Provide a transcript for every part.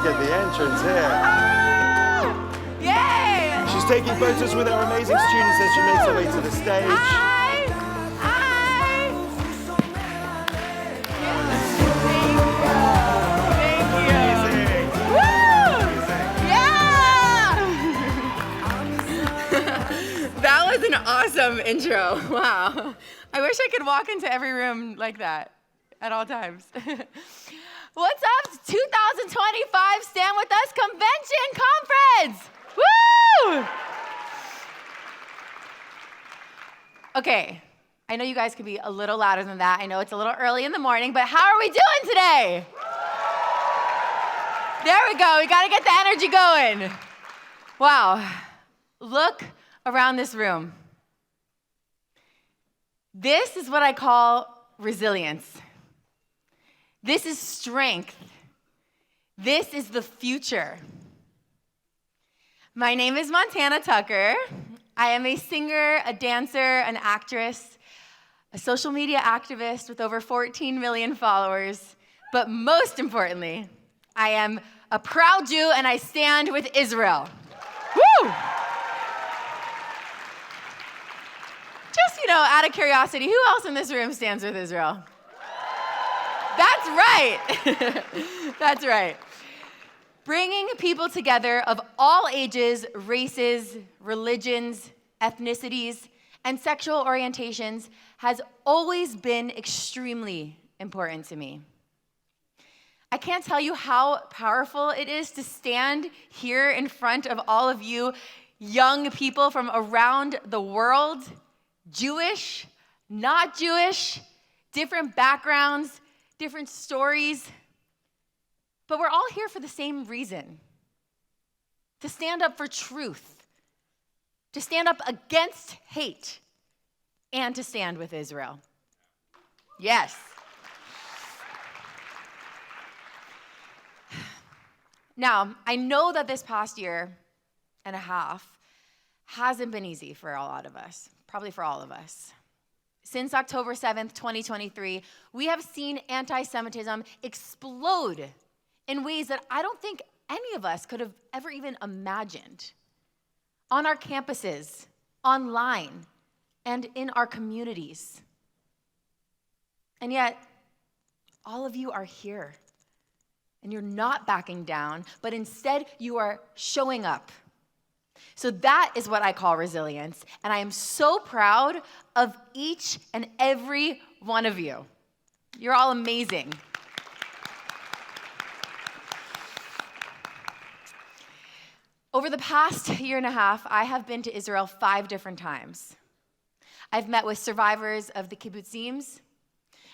at the entrance here. Yay! She's taking photos with our amazing students as she makes her way to the stage. Hi! Hi! Thank you. Amazing. Woo! Yeah! That was an awesome intro. Wow. I wish I could walk into every room like that at all times. What's up? 2025 Stand With Us Convention Conference! Woo! Okay, I know you guys could be a little louder than that. I know it's a little early in the morning, but how are we doing today? There we go. We got to get the energy going. Wow. Look around this room. This is what I call resilience. This is strength. This is the future. My name is Montana Tucker. I am a singer, a dancer, an actress, a social media activist with over 14 million followers. But most importantly, I am a proud Jew and I stand with Israel. Woo! Just, out of curiosity, who else in this room stands with Israel? That's right. That's right. Bringing people together of all ages, races, religions, ethnicities, and sexual orientations has always been extremely important to me. I can't tell you how powerful it is to stand here in front of all of you young people from around the world, Jewish, not Jewish, different backgrounds, different stories, but we're all here for the same reason: to stand up for truth, to stand up against hate, and to stand with Israel. Yes. Now, I know that this past year and a half hasn't been easy for a lot of us, probably for all of us. Since October 7th, 2023, we have seen antisemitism explode in ways that I don't think any of us could have ever even imagined. On our campuses, online, and in our communities. And yet, all of you are here. And you're not backing down, but instead you are showing up. So that is what I call resilience. And I am so proud of each and every one of you. You're all amazing. Over the past year and a half, I have been to Israel 5 different times. I've met with survivors of the kibbutzim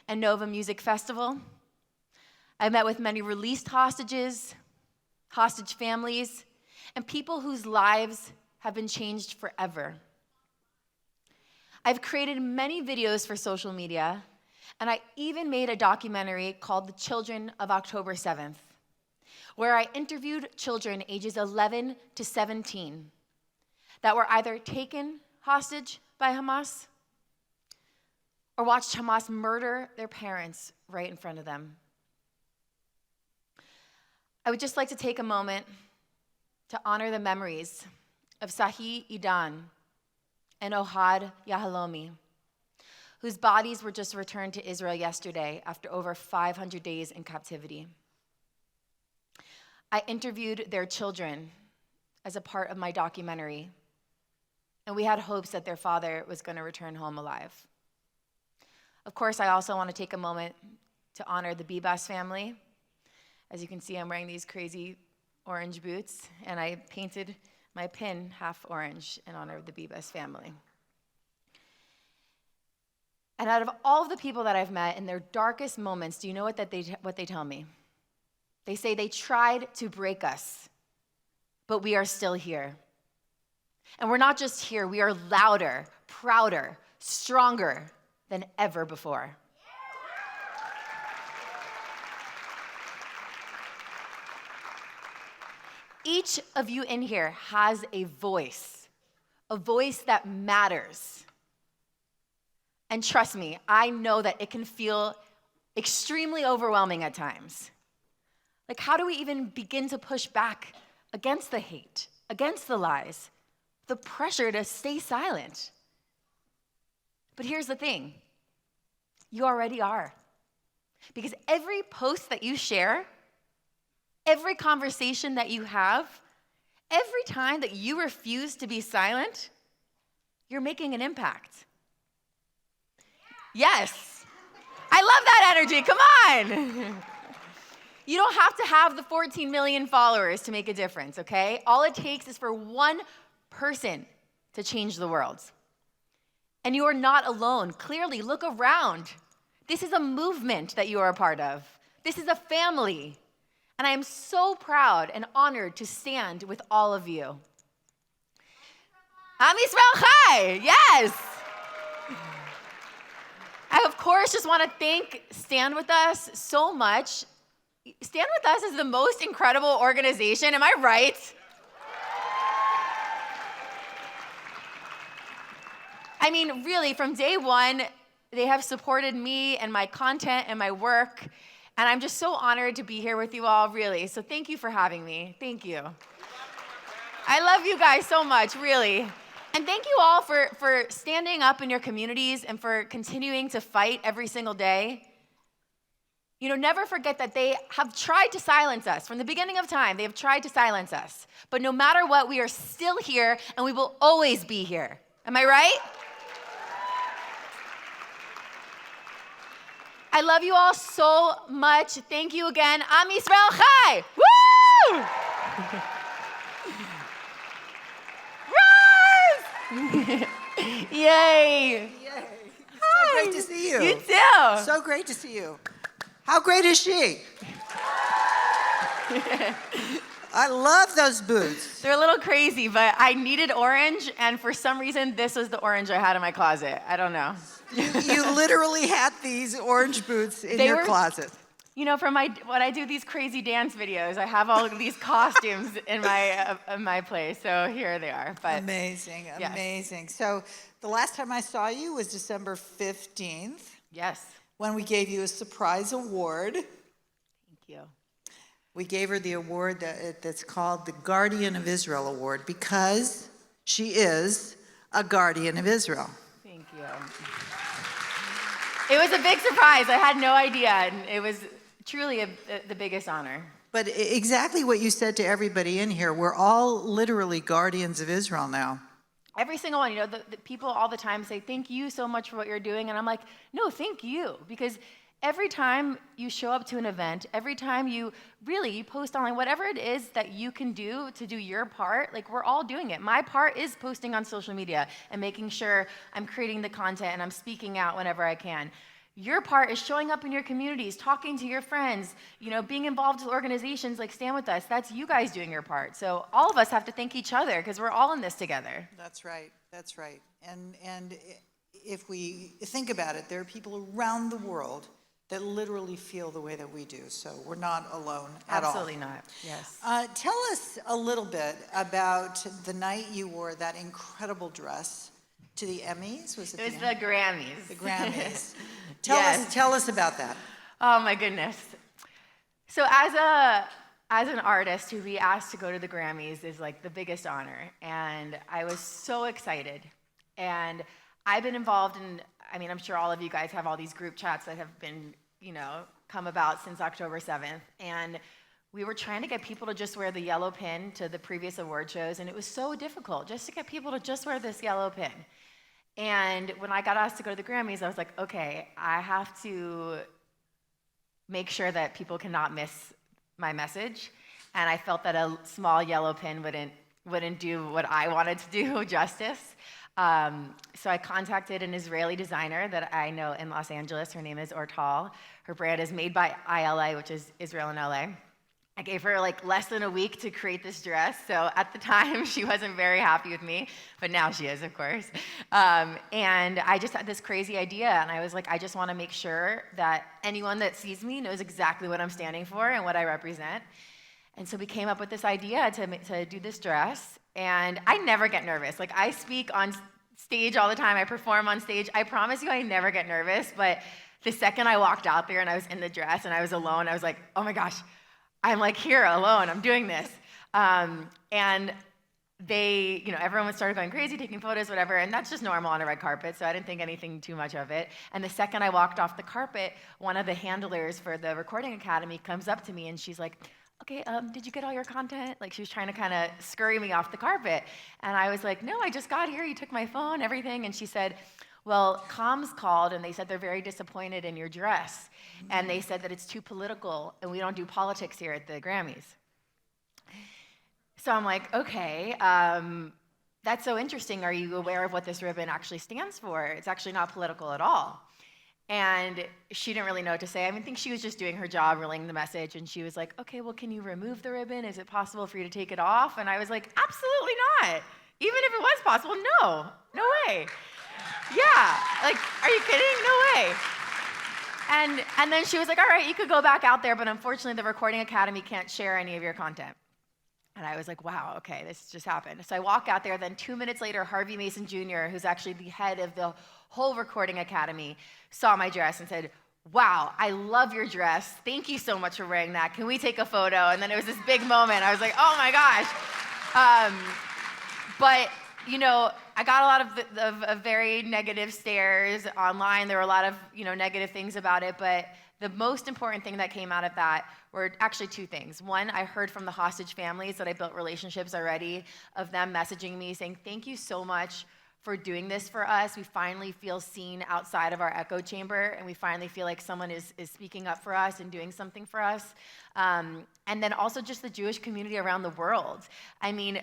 and Nova Music Festival. I've met with many released hostages, hostage families, and people whose lives have been changed forever. I've created many videos for social media, and I even made a documentary called The Children of October 7th, where I interviewed children ages 11 to 17 that were either taken hostage by Hamas or watched Hamas murder their parents right in front of them. I would just like to take a moment to honor the memories of Sahi Idan and Ohad Yahalomi, whose bodies were just returned to Israel yesterday after over 500 days in captivity. I interviewed their children as a part of my documentary, and we had hopes that their father was going to return home alive. Of course, I also want to take a moment to honor the Bibas family. As you can see, I'm wearing these crazy orange boots, and I painted my pin half orange in honor of the Bibas family. And out of all of the people that I've met in their darkest moments, do you know what they tell me? They say they tried to break us, but we are still here. And we're not just here, we are louder, prouder, stronger than ever before. Each of you in here has a voice that matters. And trust me, I know that it can feel extremely overwhelming at times. Like, how do we even begin to push back against the hate, against the lies, the pressure to stay silent? But here's the thing. You already are. Because every post that you share, every conversation that you have, every time that you refuse to be silent, you're making an impact. Yes. I love that energy. Come on. You don't have to have the 14 million followers to make a difference, okay? All it takes is for one person to change the world. And you are not alone. Clearly, look around. This is a movement that you are a part of. This is a family. And I am so proud and honored to stand with all of you. Am Yisrael Chai, yes. I, of course, just want to thank Stand With Us so much. Stand With Us is the most incredible organization, am I right? I mean, really, from day one, they have supported me and my content and my work, and I'm just so honored to be here with you all, really. So thank you for having me. Thank you. I love you guys so much, really. And thank you all for standing up in your communities and for continuing to fight every single day. You know, never forget that they have tried to silence us. From the beginning of time, they have tried to silence us. But no matter what, we are still here, and we will always be here. Am I right? I love you all so much. Thank you again. Am Yisrael Chai. Woo! Rise! Yay! Yay. Hi. So great to see you. You too. So great to see you. How great is she? I love those boots. They're a little crazy, but I needed orange, and for some reason, this was the orange I had in my closet. I don't know. You literally had these orange boots in your closet. You know, from when I do these crazy dance videos, I have all of these costumes in my place. So here they are. But amazing, yes. Amazing. So the last time I saw you was December 15th. Yes. When we gave you a surprise award. Thank you. We gave her the award that's called the Guardian of Israel Award because she is a guardian of Israel. Thank you. It was a big surprise. I had no idea, and it was truly the biggest honor. But exactly what you said to everybody in here, we're all literally guardians of Israel now. Every single one, you know, the people all the time say, thank you so much for what you're doing. And I'm like, no, thank you. Because every time you show up to an event, every time you post online, whatever it is that you can do to do your part, like we're all doing it. My part is posting on social media and making sure I'm creating the content and I'm speaking out whenever I can. Your part is showing up in your communities, talking to your friends, you know, being involved with organizations like Stand With Us. That's you guys doing your part. So all of us have to thank each other because we're all in this together. That's right. That's right. And if we think about it, there are people around the world that literally feel the way that we do. So we're not alone at all. Absolutely not. Yes. Tell us a little bit about the night you wore that incredible dress to the Emmys. Was it? It was the Grammys. The Grammys. Yes. Tell us about that. Oh my goodness. So as an artist who be asked to go to the Grammys is like the biggest honor, and I was so excited. And I've been involved in, I mean, I'm sure all of you guys have all these group chats that have been, you know, come about since October 7th. And we were trying to get people to just wear the yellow pin to the previous award shows, and it was so difficult just to get people to just wear this yellow pin. And when I got asked to go to the Grammys, I was like, okay, I have to make sure that people cannot miss my message. And I felt that a small yellow pin wouldn't do what I wanted to do justice. So I contacted an Israeli designer that I know in Los Angeles. Her name is Ortal. Her brand is Made by ILA, which is Israel and LA. I gave her like less than a week to create this dress. So at the time, she wasn't very happy with me, but now she is, of course. And I just had this crazy idea, and I was like, I just want to make sure that anyone that sees me knows exactly what I'm standing for and what I represent. And so we came up with this idea to do this dress, and I never get nervous. Like, I speak on stage all the time. I perform on stage. I promise you I never get nervous, but the second I walked out there and I was in the dress and I was alone, I was like, oh my gosh, I'm like here alone, I'm doing this. And they, everyone started going crazy, taking photos, whatever, and that's just normal on a red carpet, so I didn't think anything too much of it. And the second I walked off the carpet, one of the handlers for the Recording Academy comes up to me and she's like, okay, did you get all your content? Like she was trying to kind of scurry me off the carpet. And I was like, no, I just got here, you took my phone, everything. And she said, well, comms called and they said they're very disappointed in your dress. And they said that it's too political and we don't do politics here at the Grammys. So I'm like, okay, that's so interesting. Are you aware of what this ribbon actually stands for? It's actually not political at all. And she didn't really know what to say. I think she was just doing her job, relaying the message. And she was like, okay, well, can you remove the ribbon? Is it possible for you to take it off? And I was like, absolutely not. Even if it was possible, no way. Yeah, like, are you kidding? No way. And then she was like, all right, you could go back out there, but unfortunately the Recording Academy can't share any of your content. And I was like, wow, okay, this just happened. So I walk out there, then 2 minutes later, Harvey Mason Jr., who's actually the head of the whole Recording Academy, saw my dress and said, wow, I love your dress. Thank you so much for wearing that. Can we take a photo? And then it was this big moment. I was like, oh my gosh. But, I got a lot of very negative stares online. There were a lot of, negative things about it, but the most important thing that came out of that were actually two things. One, I heard from the hostage families that I built relationships already of them messaging me saying, thank you so much for doing this for us. We finally feel seen outside of our echo chamber, and we finally feel like someone is speaking up for us and doing something for us. And then also just the Jewish community around the world. I mean,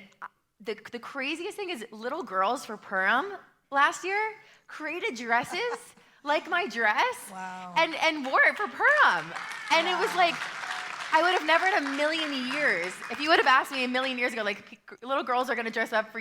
the craziest thing is little girls for Purim last year created dresses like my dress, wow, and wore it for Purim. And wow, it was like, I would have never in a million years, if you would have asked me a million years ago, like, little girls are going to dress up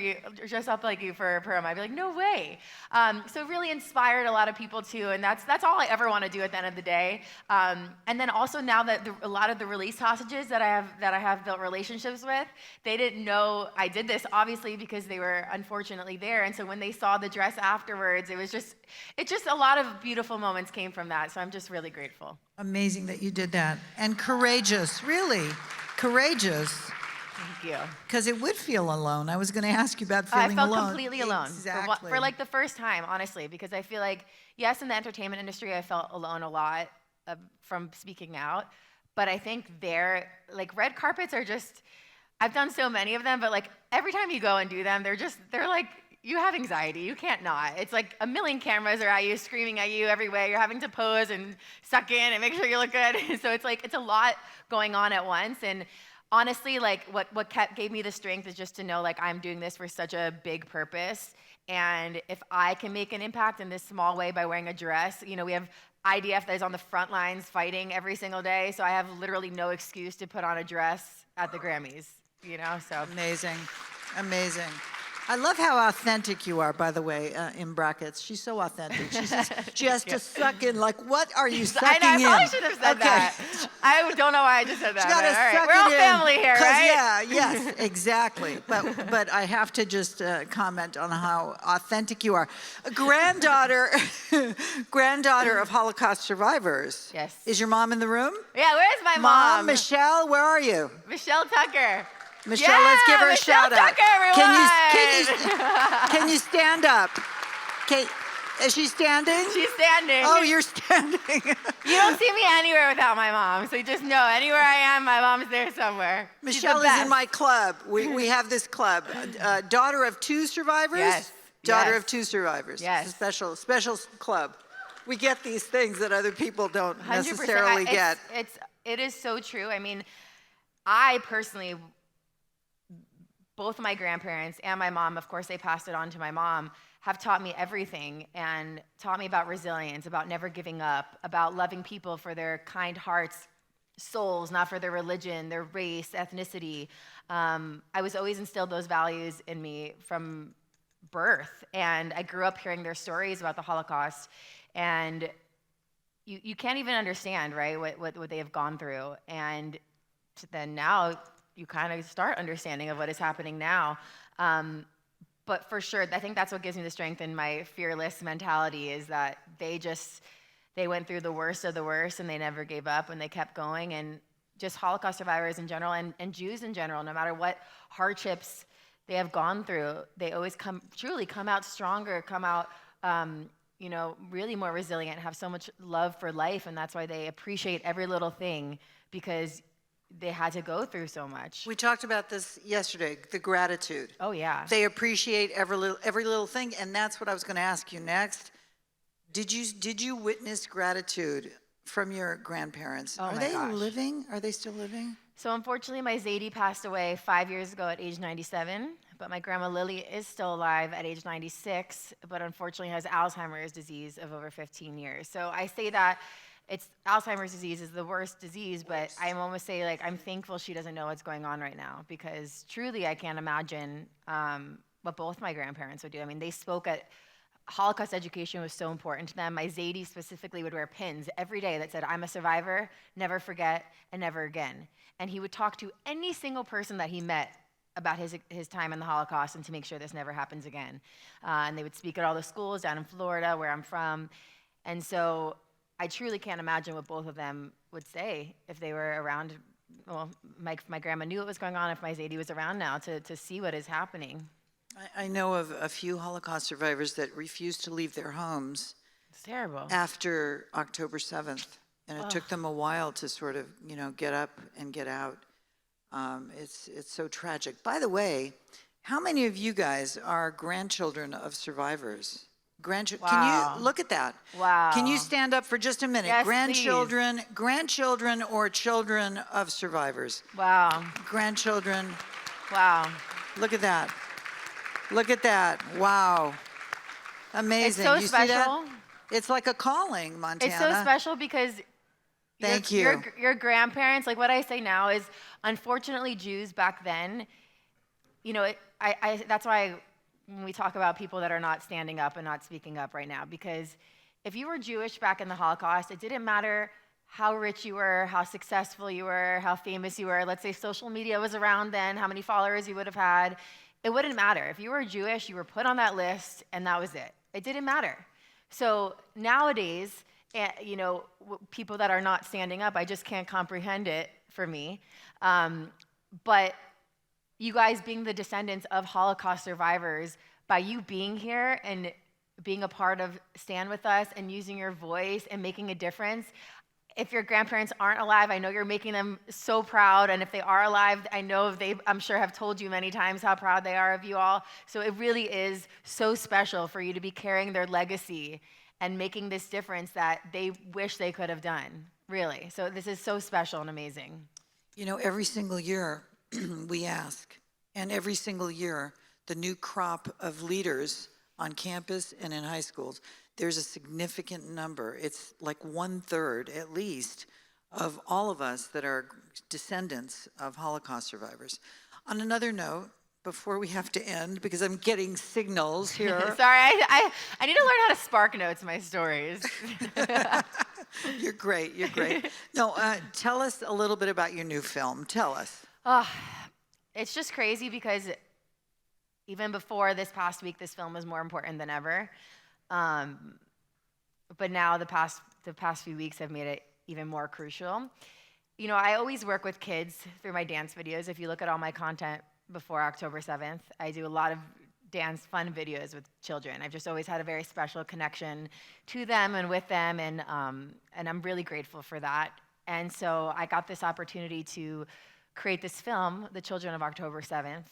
like you for Purim, I'd be like, no way. So it really inspired a lot of people too, and that's all I ever want to do at the end of the day. And then also now that a lot of the release hostages that I have built relationships with, they didn't know I did this, obviously, because they were unfortunately there. And so when they saw the dress afterwards, it just a lot of beautiful moments came from that. So I'm just really grateful. Amazing that you did that. And courageous, really, courageous. Thank you. Because it would feel alone. I was going to ask you about feeling alone. I felt completely alone. Exactly. For like the first time, honestly, because I feel like, yes, in the entertainment industry, I felt alone a lot from speaking out. But I think like red carpets are just, I've done so many of them, but like every time you go and do them, they're like, you have anxiety. You can't not. It's like a million cameras are at you, screaming at you every way. You're having to pose and suck in and make sure you look good. So it's a lot going on at once. And honestly, like what gave me the strength is just to know like I'm doing this for such a big purpose. And if I can make an impact in this small way by wearing a dress, we have IDF that is on the front lines fighting every single day. So I have literally no excuse to put on a dress at the Grammys, so. Amazing, amazing. I love how authentic you are, by the way, in brackets. She's so authentic. She has to suck in, like, what are you sucking in? I probably should have said that. I don't know why I just said that. She got to suck right. We're all family here, right? Yeah, yes, exactly. But I have to just comment on how authentic you are. Granddaughter of Holocaust survivors. Yes. Is your mom in the room? Yeah, where's my mom? Michelle, where are you? Michelle Tucker. Michelle, let's give her a shout out. Everyone. Can you stand up? Is she standing? She's standing. Oh, you're standing. You don't see me anywhere without my mom, so just know anywhere I am, my mom's there somewhere. Michelle is in my club. We have this club. Daughter of two survivors? Yes. Daughter of two survivors. Yes. It's a special club. We get these things that other people don't 100%. necessarily get. It is so true. I mean, I personally, both my grandparents and my mom, of course, they passed it on to my mom, have taught me everything and taught me about resilience, about never giving up, about loving people for their kind hearts, souls, not for their religion, their race, ethnicity. I was always instilled those values in me from birth, and I grew up hearing their stories about the Holocaust, and you can't even understand, right, what they have gone through. And then now you kind of start understanding of what is happening now. But for sure, I think that's what gives me the strength in my fearless mentality is that they went through the worst of the worst and they never gave up and they kept going. And just Holocaust survivors in general and Jews in general, no matter what hardships they have gone through, they always truly come out stronger, come out, really more resilient, have so much love for life, and that's why they appreciate every little thing, because they had to go through so much. We talked about this yesterday, the gratitude. Oh, yeah. They appreciate every little thing, and that's what I was going to ask you next. Did you witness gratitude from your grandparents? Oh, Are my they gosh. living? Are they still living? So unfortunately, my Zadie passed away 5 years ago at age 97, but my grandma Lily is still alive at age 96, but unfortunately has Alzheimer's disease of over 15 years. So I say that Alzheimer's disease is the worst disease, but I almost say, like, I'm thankful she doesn't know what's going on right now, because truly I can't imagine what both my grandparents would do. I mean, they spoke at Holocaust education was so important to them. My Zadie specifically would wear pins every day that said, "I'm a survivor, never forget, and never again." And he would talk to any single person that he met about his time in the Holocaust and to make sure this never happens again. And they would speak at all the schools down in Florida, where I'm from. And so I truly can't imagine what both of them would say if they were around. Well, my grandma knew what was going on if my Zadie was around now to see what is happening. I know of a few Holocaust survivors that refused to leave their homes. It's terrible. After October 7th. And it took them a while to sort of, get up and get out. It's so tragic. By the way, how many of you guys are grandchildren of survivors? Wow. Can you look at that? Wow. Can you stand up for just a minute? Yes, grandchildren or children of survivors? Wow. Grandchildren. Wow. Look at that. Look at that. Wow. Amazing. It's so you special. See that? It's like a calling, Montana. It's so special because Thank you. Your grandparents, like what I say now is, unfortunately, Jews back then, that's why when we talk about people that are not standing up and not speaking up right now, because if you were Jewish back in the Holocaust, it didn't matter how rich you were, how successful you were, how famous you were. Let's say social media was around then, how many followers you would have had. It wouldn't matter. If you were Jewish, you were put on that list, and that was it. It didn't matter. So nowadays, people that are not standing up, I just can't comprehend it for me. But you guys being the descendants of Holocaust survivors, by you being here and being a part of Stand With Us and using your voice and making a difference, if your grandparents aren't alive, I know you're making them so proud. And if they are alive, I know I'm sure have told you many times how proud they are of you all. So it really is so special for you to be carrying their legacy and making this difference that they wish they could have done, really. So this is so special and amazing. Every single year we ask, and every single year the new crop of leaders on campus and in high schools, there's a significant number. It's like 1/3 at least of all of us that are descendants of Holocaust survivors. On another note, before we have to end, because I'm getting signals here. Sorry, I need to learn how to spark notes my stories. You're great. No, tell us a little bit about your new film. Tell us. It's just crazy because even before this past week, this film was more important than ever. But now the past few weeks have made it even more crucial. I always work with kids through my dance videos. If you look at all my content before October 7th, I do a lot of dance fun videos with children. I've just always had a very special connection to them and with them, and I'm really grateful for that. And so I got this opportunity to create this film, The Children of October 7th,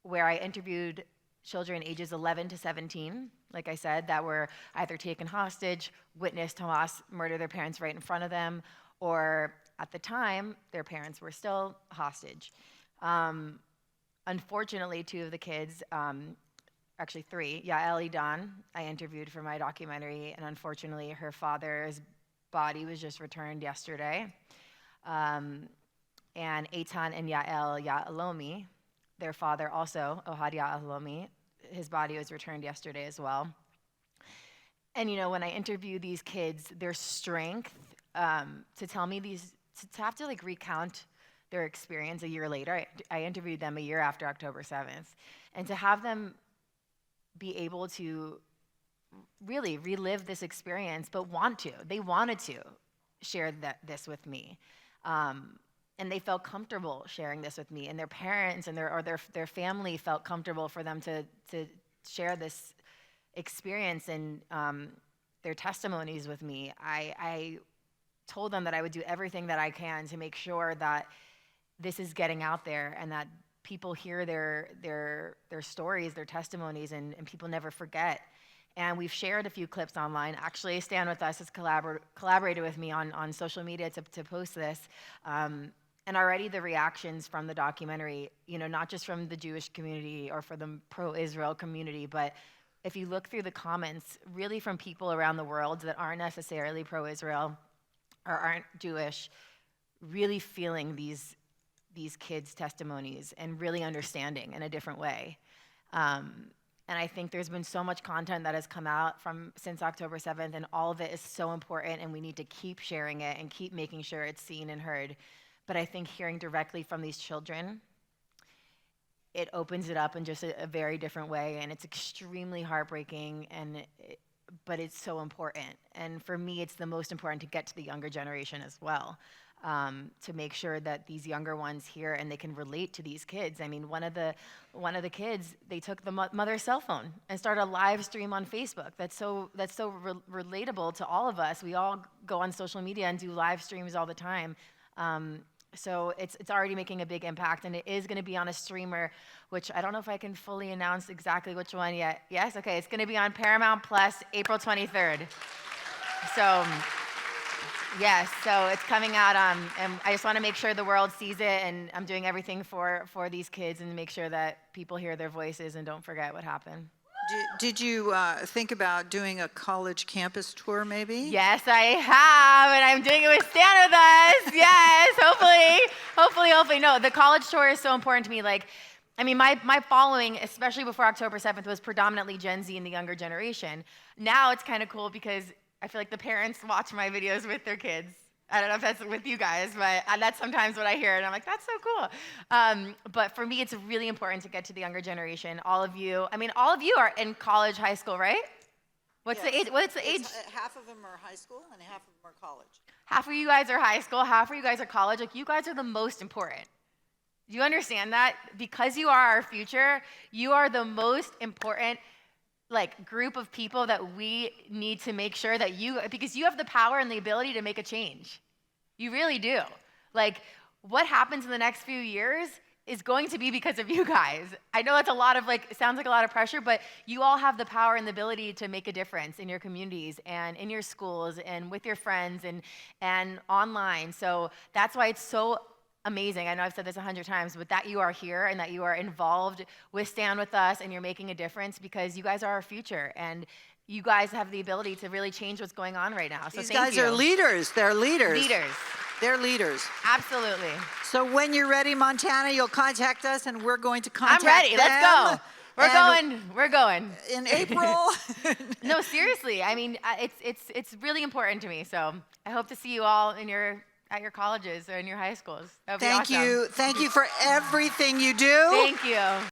where I interviewed children ages 11 to 17, like I said, that were either taken hostage, witnessed Hamas murder their parents right in front of them, or at the time, their parents were still hostage. Unfortunately, 2 of the kids, actually 3, Yael Idan, I interviewed for my documentary, and unfortunately, her father's body was just returned yesterday. And Eitan and Yael Ya'alomi, their father also, Ohad Ya'alomi, his body was returned yesterday as well. And when I interview these kids, their strength to tell me to have to recount their experience a year later. I interviewed them a year after October 7th. And to have them be able to really relive this experience, but they wanted to share this with me. they felt comfortable sharing this with me, and their parents and their family felt comfortable for them to share this experience and their testimonies with me. I told them that I would do everything that I can to make sure that this is getting out there and that people hear their stories, their testimonies, and people never forget. And we've shared a few clips online. Actually, Stand With Us has collaborated with me on social media to post this. And already the reactions from the documentary, not just from the Jewish community or for the pro-Israel community, but if you look through the comments, really from people around the world that aren't necessarily pro-Israel or aren't Jewish, really feeling these kids' testimonies and really understanding in a different way. And I think there's been so much content that has come out since October 7th, and all of it is so important, and we need to keep sharing it and keep making sure it's seen and heard. But I think hearing directly from these children, it opens it up in just a very different way, and it's extremely heartbreaking, but it's so important. And for me, it's the most important to get to the younger generation as well, to make sure that these younger ones hear and they can relate to these kids. I mean, one of the kids, they took the mother's cell phone and started a live stream on Facebook. That's so relatable to all of us. We all go on social media and do live streams all the time. So it's already making a big impact, and it is going to be on a streamer, which I don't know if I can fully announce exactly which one yet. Yes? Okay, it's going to be on Paramount Plus April 23rd. So, yes, so it's coming out, and I just want to make sure the world sees it, and I'm doing everything for these kids and make sure that people hear their voices and don't forget what happened. Did you think about doing a college campus tour maybe? Yes, I have, and I'm doing it with Stand With Us. Yes, hopefully. No, the college tour is so important to me. My following, especially before October 7th, was predominantly Gen Z and the younger generation. Now it's kind of cool because I feel like the parents watch my videos with their kids. I don't know if that's with you guys, but that's sometimes what I hear, and I'm like, that's so cool. But for me, it's really important to get to the younger generation. All of you are in college, high school, right? What's the age? Half of them are high school and half of them are college. Half of you guys are high school, half of you guys are college. You guys are the most important. Do you understand that? Because you are our future, you are the most important group of people that we need to make sure that because you have the power and the ability to make a change. You really do. What happens in the next few years is going to be because of you guys. I know it's it sounds like a lot of pressure, but you all have the power and the ability to make a difference in your communities and in your schools and with your friends and online. So that's why it's so amazing. I know I've said this 100 times, but that you are here and that you are involved with Stand With Us and you're making a difference because you guys are our future and you guys have the ability to really change what's going on right now. So these guys are leaders. They're leaders. They're leaders. Absolutely. So when you're ready, Montana, you'll contact us and we're going to contact them. I'm ready. Let's go. We're going. In April. No, seriously. I mean, it's really important to me. So I hope to see you all at your colleges or in your high schools. That would be awesome. Thank you for everything you do. Thank you.